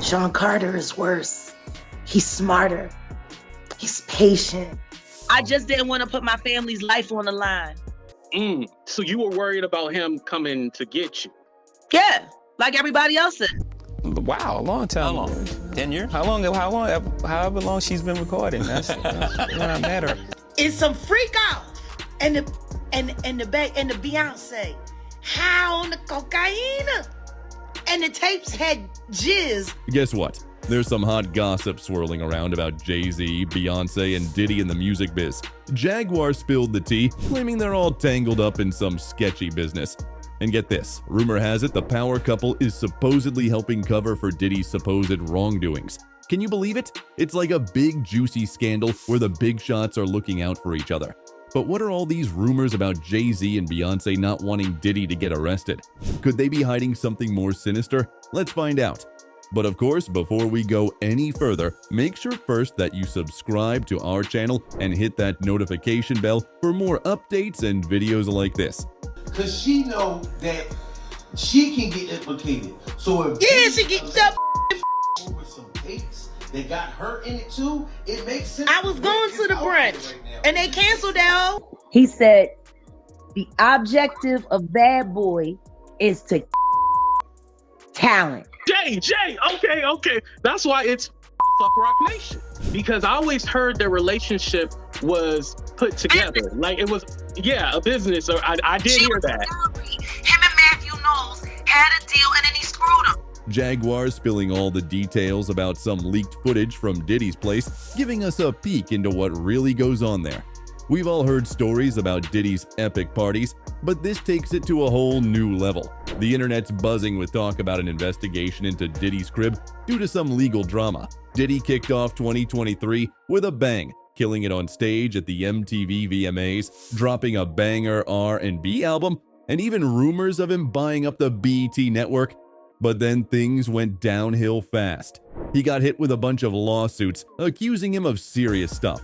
Sean Carter is worse. He's smarter. He's patient. I just didn't want to put my family's life on the line. So you were worried about him coming to get you? Yeah, like everybody else is. Wow, a long time. How long? 10 years? However long she's been recording. That's what I met her. It's some freak off. And the Beyonce. High on the cocaine. And the tapes had jizz. Guess what? There's some hot gossip swirling around about Jay-Z, Beyonce, and Diddy in the music biz. Jaguar spilled the tea, claiming they're all tangled up in some sketchy business. And get this, rumor has it the power couple is supposedly helping cover for Diddy's supposed wrongdoings. Can you believe it? It's like a big juicy scandal where the big shots are looking out for each other. But what are all these rumors about Jay-Z and Beyonce not wanting Diddy to get arrested? Could they be hiding something more sinister? Let's find out. But of course, before we go any further, make sure first that you subscribe to our channel and hit that notification bell for more updates and videos like this. Cause she know that she can get implicated. So if she get up over some tapes that got her in it too, it makes sense. I was going to the brunch and they canceled that. He said the objective of Bad Boy is to talent. Jay, okay. That's why it's fuck Rock Nation. Because I always heard their relationship was put together. Like it was, a business. Or I did hear that. Him and Matthew Knowles had a deal and then he screwed him. Jaguar spilling all the details about some leaked footage from Diddy's place, giving us a peek into what really goes on there. We've all heard stories about Diddy's epic parties, but this takes it to a whole new level. The internet's buzzing with talk about an investigation into Diddy's crib due to some legal drama. Diddy kicked off 2023 with a bang, killing it on stage at the MTV VMAs, dropping a banger R&B album, and even rumors of him buying up the BET network. But then things went downhill fast. He got hit with a bunch of lawsuits accusing him of serious stuff.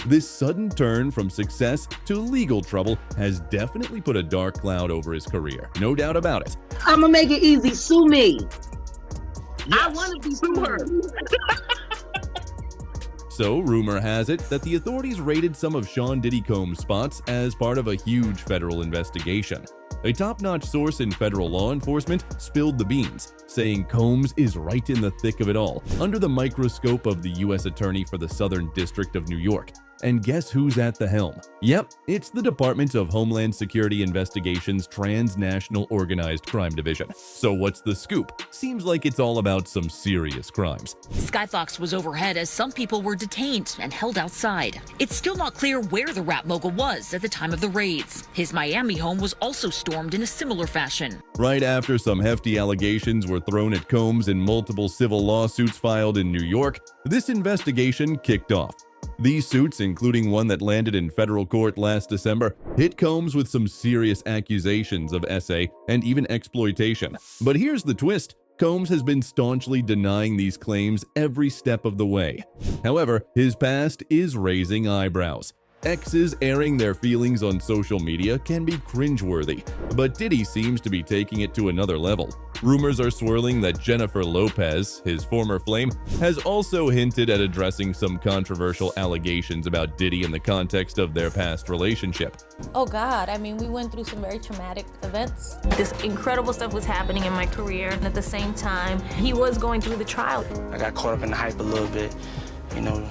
This sudden turn from success to legal trouble has definitely put a dark cloud over his career. No doubt about it. I'm gonna make it easy. Sue me. Yes, I want to be sued. So, rumor has it that the authorities raided some of Sean Diddy Combs' spots as part of a huge federal investigation. A top-notch source in federal law enforcement spilled the beans, saying Combs is right in the thick of it all, under the microscope of the U.S. Attorney for the Southern District of New York. And guess who's at the helm? Yep, it's the Department of Homeland Security Investigation's Transnational Organized Crime Division. So what's the scoop? Seems like it's all about some serious crimes. Skyfox was overhead as some people were detained and held outside. It's still not clear where the rap mogul was at the time of the raids. His Miami home was also stormed in a similar fashion. Right after some hefty allegations were thrown at Combs and multiple civil lawsuits filed in New York, this investigation kicked off. These suits, including one that landed in federal court last December, hit Combs with some serious accusations of SA and even exploitation. But here's the twist. Combs has been staunchly denying these claims every step of the way. However, his past is raising eyebrows. Exes airing their feelings on social media can be cringeworthy, but Diddy seems to be taking it to another level. Rumors are swirling that Jennifer Lopez, his former flame, has also hinted at addressing some controversial allegations about Diddy in the context of their past relationship. Oh God, I mean, we went through some very traumatic events. This incredible stuff was happening in my career, and at the same time, he was going through the trial. I got caught up in the hype a little bit. You know,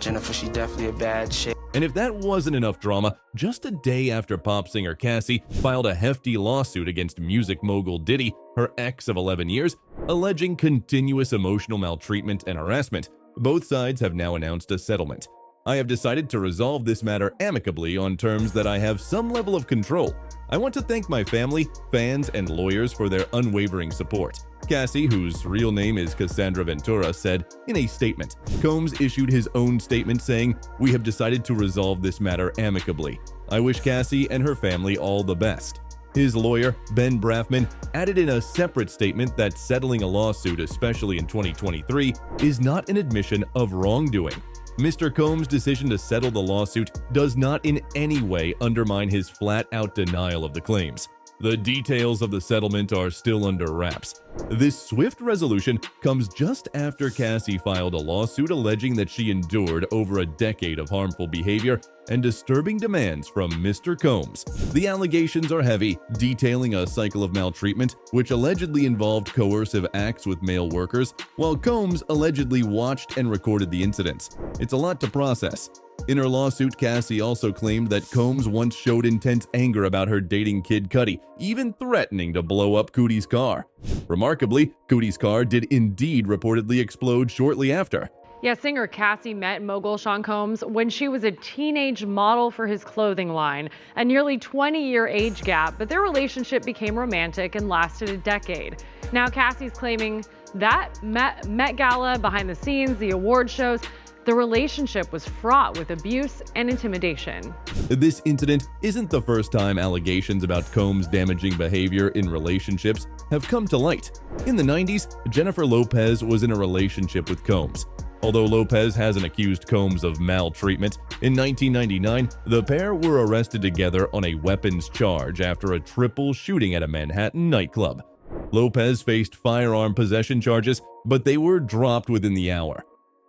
Jennifer, she's definitely a bad chick. And if that wasn't enough drama, just a day after pop singer Cassie filed a hefty lawsuit against music mogul Diddy, her ex of 11 years, alleging continuous emotional maltreatment and harassment, both sides have now announced a settlement. I have decided to resolve this matter amicably on terms that I have some level of control. I want to thank my family, fans, and lawyers for their unwavering support. Cassie, whose real name is Cassandra Ventura, said in a statement. Combs issued his own statement saying, "We have decided to resolve this matter amicably. I wish Cassie and her family all the best." His lawyer, Ben Brafman, added in a separate statement that settling a lawsuit, especially in 2023, is not an admission of wrongdoing. Mr. Combs' decision to settle the lawsuit does not in any way undermine his flat-out denial of the claims. The details of the settlement are still under wraps. This swift resolution comes just after Cassie filed a lawsuit alleging that she endured over a decade of harmful behavior and disturbing demands from Mr. Combs. The allegations are heavy, detailing a cycle of maltreatment which allegedly involved coercive acts with male workers, while Combs allegedly watched and recorded the incidents. It's a lot to process. In her lawsuit, Cassie also claimed that Combs once showed intense anger about her dating Kid Cudi, even threatening to blow up Cudi's car. Remarkably, Cudi's car did indeed reportedly explode shortly after. Yeah, singer Cassie met mogul Sean Combs when she was a teenage model for his clothing line, a nearly 20-year age gap, but their relationship became romantic and lasted a decade. Now Cassie's claiming that Met Gala, behind the scenes, the award shows, the relationship was fraught with abuse and intimidation. This incident isn't the first time allegations about Combs' damaging behavior in relationships have come to light. In the 90s, Jennifer Lopez was in a relationship with Combs. Although Lopez hasn't accused Combs of maltreatment, in 1999, the pair were arrested together on a weapons charge after a triple shooting at a Manhattan nightclub. Lopez faced firearm possession charges, but they were dropped within the hour.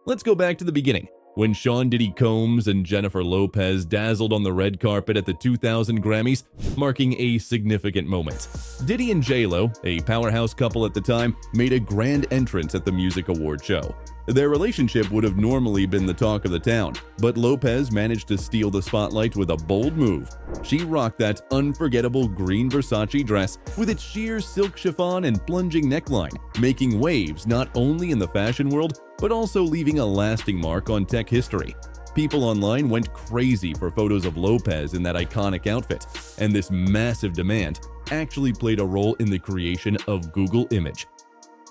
Let's go back to the beginning, when Sean Diddy Combs and Jennifer Lopez dazzled on the red carpet at the 2000 Grammys, marking a significant moment. Diddy and J-Lo, a powerhouse couple at the time, made a grand entrance at the music award show. Their relationship would have normally been the talk of the town, but Lopez managed to steal the spotlight with a bold move. She rocked that unforgettable green Versace dress with its sheer silk chiffon and plunging neckline, making waves not only in the fashion world, but also leaving a lasting mark on tech history. People online went crazy for photos of Lopez in that iconic outfit, and this massive demand actually played a role in the creation of Google Image.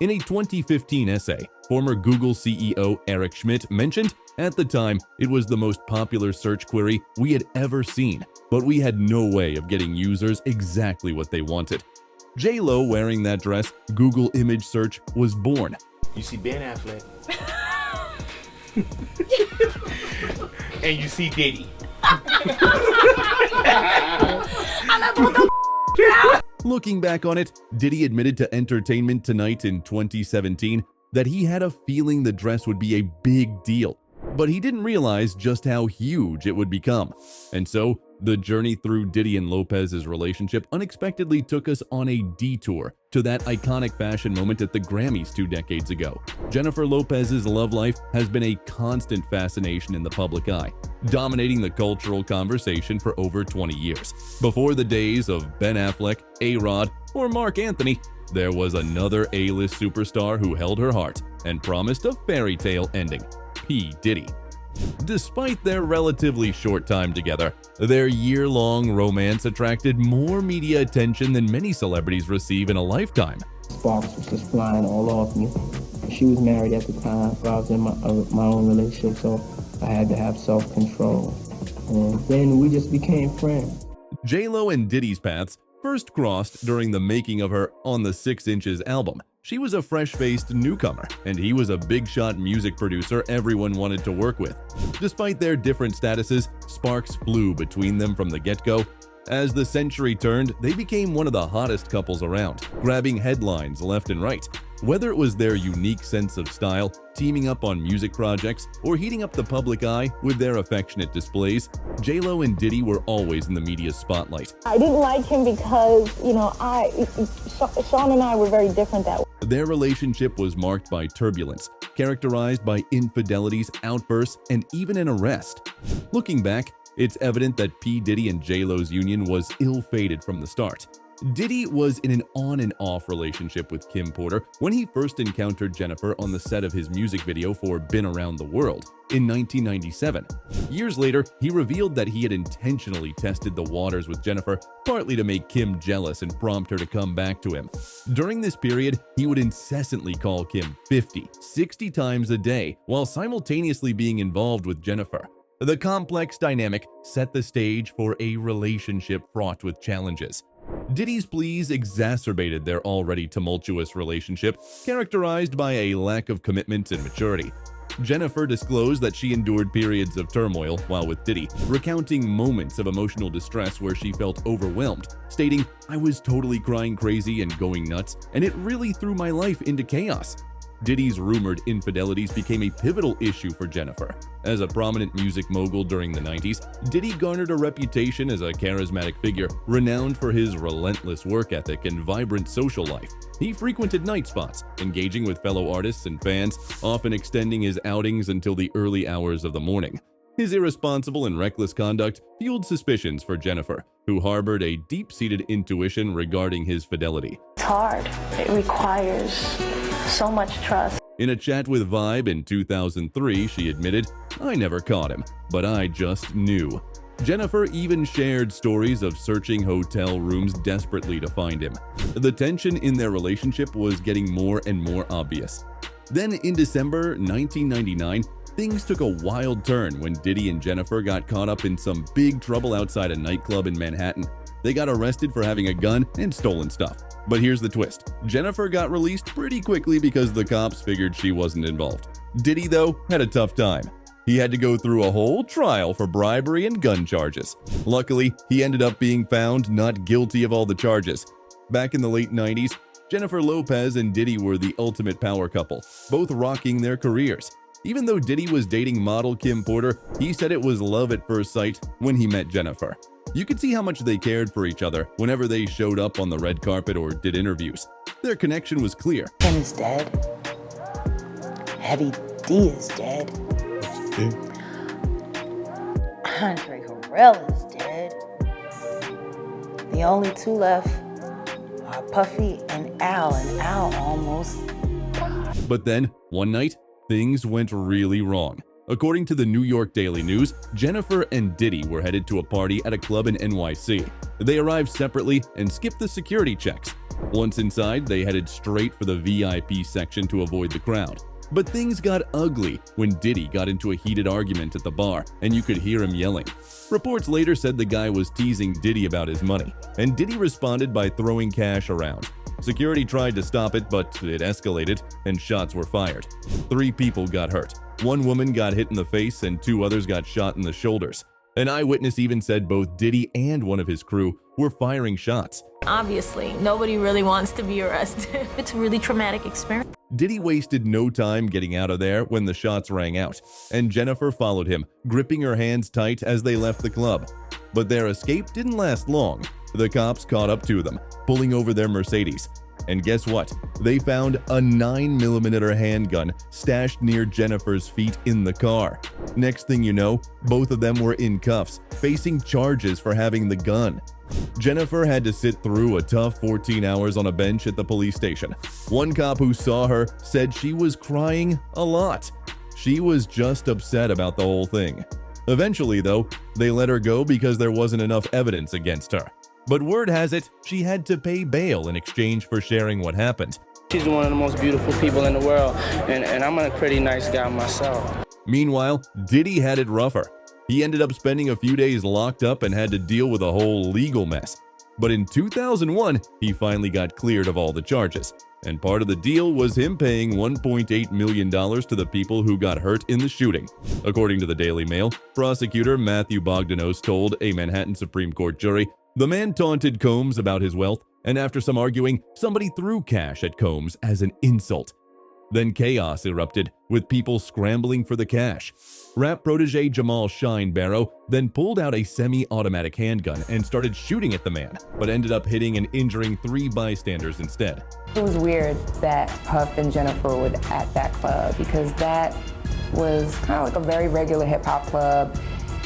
In a 2015 essay, former Google CEO Eric Schmidt mentioned, at the time, it was the most popular search query we had ever seen, but we had no way of getting users exactly what they wanted. J-Lo wearing that dress, Google Image Search was born. You see Ben Affleck. And you see Diddy. Looking back on it, Diddy admitted to Entertainment Tonight in 2017 that he had a feeling the dress would be a big deal, but he didn't realize just how huge it would become. And so, the journey through Diddy and Lopez's relationship unexpectedly took us on a detour to that iconic fashion moment at the Grammys 2 decades ago. Jennifer Lopez's love life has been a constant fascination in the public eye, dominating the cultural conversation for over 20 years. Before the days of Ben Affleck, A-Rod, or Mark Anthony, there was another A-list superstar who held her heart and promised a fairy tale ending: P. Diddy. Despite their relatively short time together, their year-long romance attracted more media attention than many celebrities receive in a lifetime. Sparks was just flying all off me. She was married at the time, I was in my own relationship, so I had to have self-control. And then we just became friends. J-Lo and Diddy's paths first crossed during the making of her On the 6 Inches album. She was a fresh-faced newcomer, and he was a big-shot music producer everyone wanted to work with. Despite their different statuses, sparks flew between them from the get-go. As the century turned, they became one of the hottest couples around, grabbing headlines left and right. Whether it was their unique sense of style, teaming up on music projects, or heating up the public eye with their affectionate displays, J-Lo and Diddy were always in the media's spotlight. I didn't like him because, Sean and I were very different that way. Their relationship was marked by turbulence, characterized by infidelities, outbursts, and even an arrest. Looking back, it's evident that P. Diddy and J-Lo's union was ill-fated from the start. Diddy was in an on and off relationship with Kim Porter when he first encountered Jennifer on the set of his music video for Been Around the World in 1997. Years later, he revealed that he had intentionally tested the waters with Jennifer, partly to make Kim jealous and prompt her to come back to him. During this period, he would incessantly call Kim 50, 60 times a day while simultaneously being involved with Jennifer. The complex dynamic set the stage for a relationship fraught with challenges. Diddy's pleas exacerbated their already tumultuous relationship, characterized by a lack of commitment and maturity. Jennifer disclosed that she endured periods of turmoil while with Diddy, recounting moments of emotional distress where she felt overwhelmed, stating, "I was totally crying crazy and going nuts, and it really threw my life into chaos." Diddy's rumored infidelities became a pivotal issue for Jennifer. As a prominent music mogul during the 90s, Diddy garnered a reputation as a charismatic figure renowned for his relentless work ethic and vibrant social life. He frequented night spots, engaging with fellow artists and fans, often extending his outings until the early hours of the morning. His irresponsible and reckless conduct fueled suspicions for Jennifer, who harbored a deep-seated intuition regarding his fidelity. It's hard. It requires so much trust. In a chat with Vibe in 2003, she admitted, "I never caught him, but I just knew." Jennifer even shared stories of searching hotel rooms desperately to find him. The tension in their relationship was getting more and more obvious. Then in December 1999, things took a wild turn when Diddy and Jennifer got caught up in some big trouble outside a nightclub in Manhattan. They got arrested for having a gun and stolen stuff. But here's the twist. Jennifer got released pretty quickly because the cops figured she wasn't involved. Diddy, though, had a tough time. He had to go through a whole trial for bribery and gun charges. Luckily, he ended up being found not guilty of all the charges. Back in the late 90s, Jennifer Lopez and Diddy were the ultimate power couple, both rocking their careers. Even though Diddy was dating model Kim Porter, he said it was love at first sight when he met Jennifer. You could see how much they cared for each other whenever they showed up on the red carpet or did interviews. Their connection was clear. Kim is dead. Heavy D is dead. Andre Harrell is dead. The only two left are Puffy and Al almost died. But then, one night, things went really wrong. According to the New York Daily News, Jennifer and Diddy were headed to a party at a club in NYC. They arrived separately and skipped the security checks. Once inside, they headed straight for the VIP section to avoid the crowd. But things got ugly when Diddy got into a heated argument at the bar, and you could hear him yelling. Reports later said the guy was teasing Diddy about his money, and Diddy responded by throwing cash around. Security tried to stop it, but it escalated, and shots were fired. 3 people got hurt. 1 woman got hit in the face, and 2 others got shot in the shoulders. An eyewitness even said both Diddy and one of his crew were firing shots. Obviously, nobody really wants to be arrested. It's a really traumatic experience. Diddy wasted no time getting out of there when the shots rang out, and Jennifer followed him, gripping her hands tight as they left the club. But their escape didn't last long. The cops caught up to them, pulling over their Mercedes. And guess what? They found a 9mm handgun stashed near Jennifer's feet in the car. Next thing you know, both of them were in cuffs, facing charges for having the gun. Jennifer had to sit through a tough 14 hours on a bench at the police station. One cop who saw her said she was crying a lot. She was just upset about the whole thing. Eventually, though, they let her go because there wasn't enough evidence against her. But word has it, she had to pay bail in exchange for sharing what happened. She's one of the most beautiful people in the world, and I'm a pretty nice guy myself. Meanwhile, Diddy had it rougher. He ended up spending a few days locked up and had to deal with a whole legal mess. But in 2001, he finally got cleared of all the charges. And part of the deal was him paying $1.8 million to the people who got hurt in the shooting. According to the Daily Mail, prosecutor Matthew Bogdanos told a Manhattan Supreme Court jury the man taunted Combs about his wealth, and after some arguing, somebody threw cash at Combs as an insult. Then chaos erupted, with people scrambling for the cash. Rap protege Jamal Shine Barrow then pulled out a semi-automatic handgun and started shooting at the man, but ended up hitting and injuring 3 bystanders instead. It was weird that Puff and Jennifer were at that club because that was kind of like a very regular hip-hop club.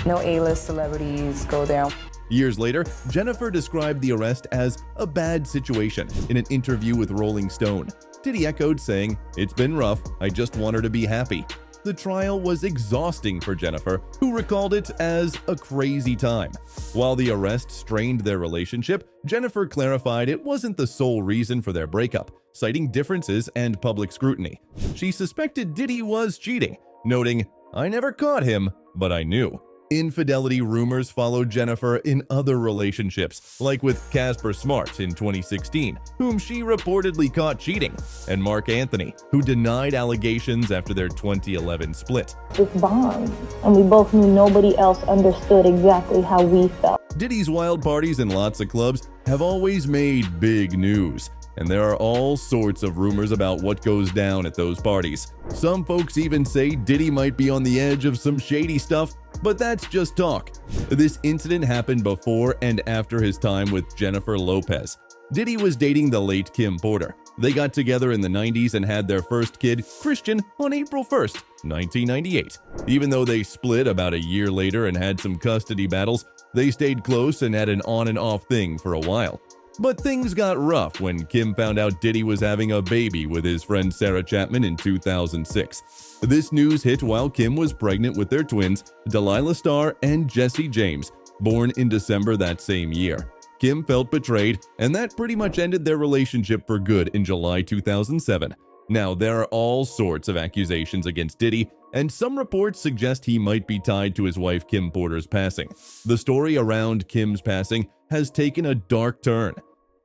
No A-list celebrities go there. Years later, Jennifer described the arrest as a bad situation in an interview with Rolling Stone. Diddy echoed, saying, "It's been rough, I just want her to be happy." The trial was exhausting for Jennifer, who recalled it as a crazy time. While the arrest strained their relationship, Jennifer clarified it wasn't the sole reason for their breakup, citing differences and public scrutiny. She suspected Diddy was cheating, noting, "I never caught him, but I knew." Infidelity rumors followed Jennifer in other relationships, like with Casper Smart in 2016, whom she reportedly caught cheating, and Mark Anthony, who denied allegations after their 2011 split. This bond, and we both knew nobody else understood exactly how we felt. Diddy's wild parties and lots of clubs have always made big news, and there are all sorts of rumors about what goes down at those parties. Some folks even say Diddy might be on the edge of some shady stuff, but that's just talk. This incident happened before and after his time with Jennifer Lopez. Diddy was dating the late Kim Porter. They got together in the 90s and had their first kid, Christian, on April 1st, 1998. Even though they split about a year later and had some custody battles, they stayed close and had an on and off thing for a while. But things got rough when Kim found out Diddy was having a baby with his friend Sarah Chapman in 2006. This news hit while Kim was pregnant with their twins, Delilah Starr and Jesse James, born in December that same year. Kim felt betrayed, and that pretty much ended their relationship for good in July 2007. Now, there are all sorts of accusations against Diddy, and some reports suggest he might be tied to his wife Kim Porter's passing. The story around Kim's passing has taken a dark turn.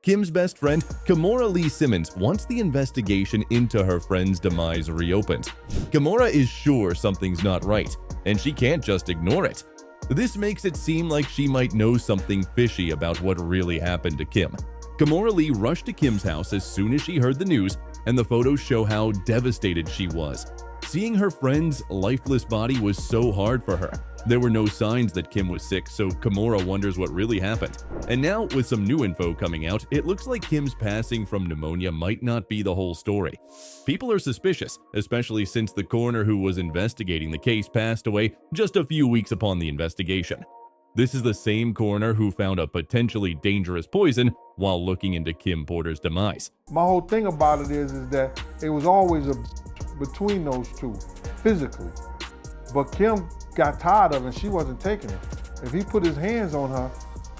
Kim's best friend, Kimora Lee Simmons, wants the investigation into her friend's demise reopened. Kimora is sure something's not right, and she can't just ignore it. This makes it seem like she might know something fishy about what really happened to Kim. Kimora Lee rushed to Kim's house as soon as she heard the news, and the photos show how devastated she was. Seeing her friend's lifeless body was so hard for her. There were no signs that Kim was sick, so Kimora wonders what really happened. And now, with some new info coming out, it looks like Kim's passing from pneumonia might not be the whole story. People are suspicious, especially since the coroner who was investigating the case passed away just a few weeks upon the investigation. This is the same coroner who found a potentially dangerous poison while looking into Kim Porter's demise. My whole thing about it is that it was always between those two, physically. But Kim got tired of it and she wasn't taking it. If he put his hands on her,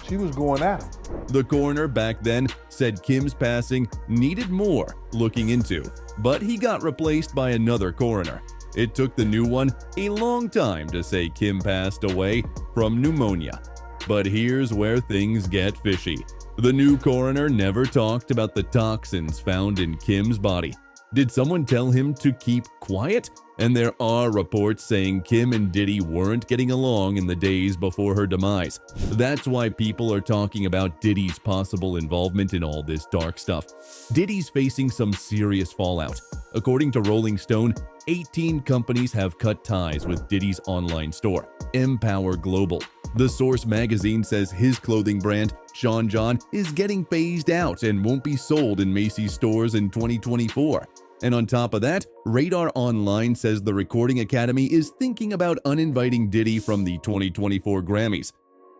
she was going at him. The coroner back then said Kim's passing needed more looking into, but he got replaced by another coroner. It took the new one a long time to say Kim passed away from pneumonia. But here's where things get fishy. The new coroner never talked about the toxins found in Kim's body. Did someone tell him to keep quiet? And there are reports saying Kim and Diddy weren't getting along in the days before her demise. That's why people are talking about Diddy's possible involvement in all this dark stuff. Diddy's facing some serious fallout. According to Rolling Stone, 18 companies have cut ties with Diddy's online store, Empower Global. The Source magazine says his clothing brand, Sean John, is getting phased out and won't be sold in Macy's stores in 2024. And on top of that, Radar Online says the Recording Academy is thinking about uninviting Diddy from the 2024 Grammys.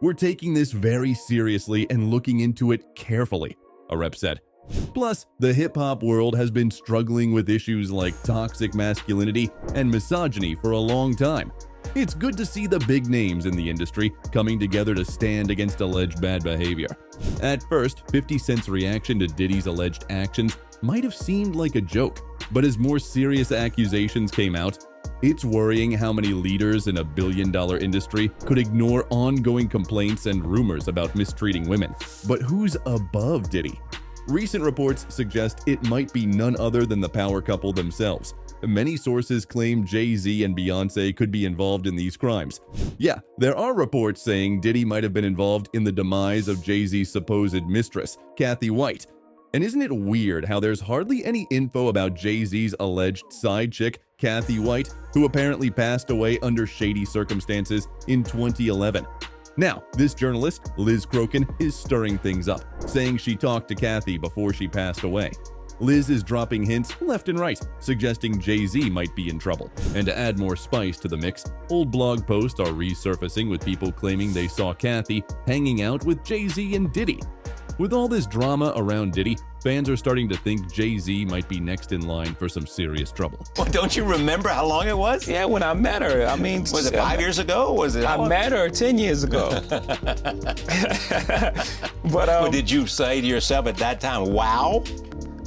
We're taking this very seriously and looking into it carefully, a rep said. Plus, the hip-hop world has been struggling with issues like toxic masculinity and misogyny for a long time. It's good to see the big names in the industry coming together to stand against alleged bad behavior. At first, 50 Cent's reaction to Diddy's alleged actions might have seemed like a joke, but as more serious accusations came out, it's worrying how many leaders in a billion-dollar industry could ignore ongoing complaints and rumors about mistreating women. But who's above Diddy? Recent reports suggest it might be none other than the power couple themselves. Many sources claim Jay-Z and Beyonce could be involved in these crimes. Yeah, there are reports saying Diddy might have been involved in the demise of Jay-Z's supposed mistress, Kathy White. And isn't it weird how there's hardly any info about Jay-Z's alleged side chick, Kathy White, who apparently passed away under shady circumstances in 2011? Now, this journalist, Liz Crokin, is stirring things up, saying she talked to Kathy before she passed away. Liz is dropping hints left and right, suggesting Jay-Z might be in trouble. And to add more spice to the mix, old blog posts are resurfacing with people claiming they saw Kathy hanging out with Jay-Z and Diddy. With all this drama around Diddy, fans are starting to think Jay-Z might be next in line for some serious trouble. Well, don't you remember how long it was? Yeah, when I met her. I mean, was it 5 years ago? Was it? I met her 10 years ago. But did you say to yourself at that time, wow?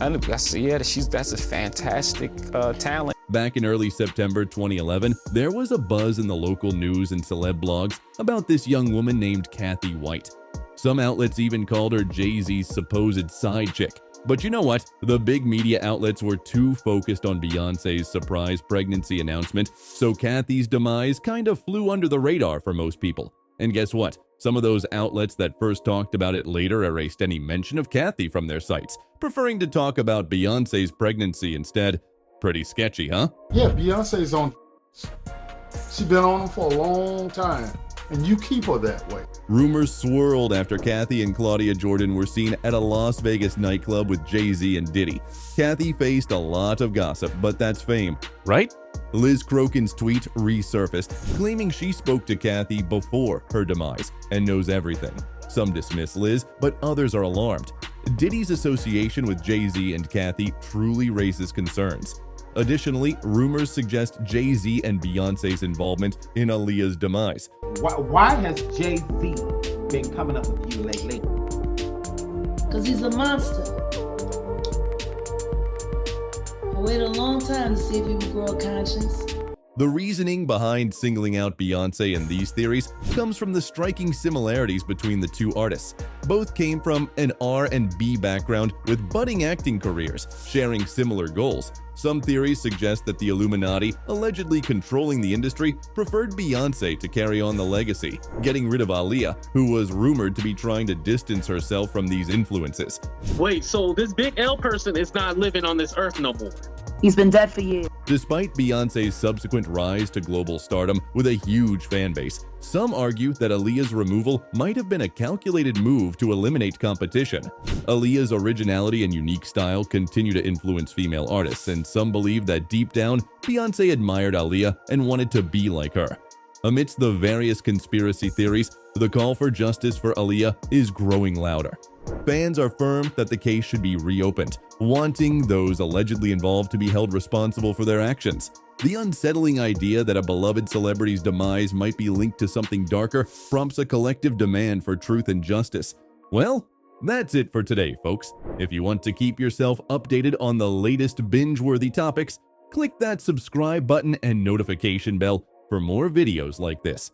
I said, yeah, that's a fantastic talent. Back in early September 2011, there was a buzz in the local news and celeb blogs about this young woman named Kathy White. Some outlets even called her Jay-Z's supposed side chick. But you know what? The big media outlets were too focused on Beyonce's surprise pregnancy announcement, so Kathy's demise kind of flew under the radar for most people. And guess what? Some of those outlets that first talked about it later erased any mention of Kathy from their sites, preferring to talk about Beyonce's pregnancy instead. Pretty sketchy, huh? Yeah, Beyonce's on. She's been on them for a long time, and you keep her that way. Rumors swirled after Kathy and Claudia Jordan were seen at a Las Vegas nightclub with Jay-Z and Diddy. Kathy faced a lot of gossip, but that's fame, right? Liz Crokin's tweet resurfaced, claiming she spoke to Kathy before her demise and knows everything. Some dismiss Liz, but others are alarmed. Diddy's association with Jay-Z and Kathy truly raises concerns. Additionally, rumors suggest Jay-Z and Beyonce's involvement in Aaliyah's demise. Why has Jay-Z been coming up with you lately? Because he's a monster. I waited a long time to see if he would grow a conscience. The reasoning behind singling out Beyonce in these theories comes from the striking similarities between the two artists. Both came from an R&B background with budding acting careers, sharing similar goals. Some theories suggest that the Illuminati, allegedly controlling the industry, preferred Beyonce to carry on the legacy, getting rid of Aaliyah, who was rumored to be trying to distance herself from these influences. Wait, so this big L person is not living on this earth no more? He's been dead for years. Despite Beyonce's subsequent rise to global stardom with a huge fan base, some argue that Aaliyah's removal might have been a calculated move to eliminate competition. Aaliyah's originality and unique style continue to influence female artists, and some believe that deep down, Beyonce admired Aaliyah and wanted to be like her. Amidst the various conspiracy theories, the call for justice for Aaliyah is growing louder. Fans are firm that the case should be reopened, wanting those allegedly involved to be held responsible for their actions. The unsettling idea that a beloved celebrity's demise might be linked to something darker prompts a collective demand for truth and justice. Well, that's it for today, folks. If you want to keep yourself updated on the latest binge-worthy topics, click that subscribe button and notification bell for more videos like this.